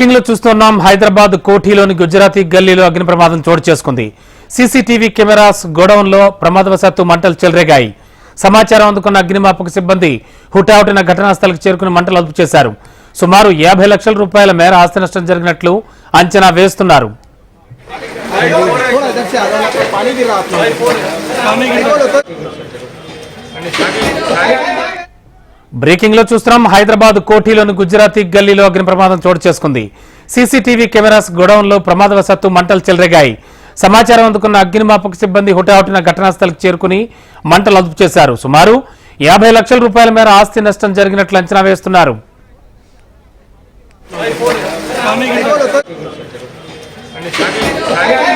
Breaking లో చూస్తున్నాం. హైదరాబాద్ కోఠీలోని గుజరాతీ గల్లీలో అగ్ని ప్రమాదం చోటు చేసుకుంది. సీసీటీవీ కెమెరాస్ గోడౌన్ లో ప్రమాదవశాత్తు మంటలు చెలరేగాయి. సమాచారం అందుకున్న అగ్నిమాపక సిబ్బంది హుటాహుటిన ఘటనా స్థలికి చేరుకుని మంటలు అదుపు చేశారు. సుమారు 50 లక్షల రూపాయల మేర ఆస్తి నష్టం జరిగినట్లు అంచనా వేస్తున్నారు. బ్రేకింగ్ లో చూస్తున్నాం. హైదరాబాద్ కోఠీలోని గుజరాతీ గల్లీలో అగ్ని ప్రమాదం చోటు చేసుకుంది. సీసీటీవీ కెమెరాస్ గోడౌన్ లో ప్రమాదవశాత్తు మంటలు చెలరేగాయి. సమాచారం అందుకున్న అగ్నిమాపక సిబ్బంది హుటాహుటిన ఘటనా స్థలికి చేరుకుని మంటలు అదుపు చేశారు. సుమారు 50 లక్షల రూపాయల మేర ఆస్తి నష్టం జరిగినట్లు అంచనా వేస్తున్నారు. Thank you.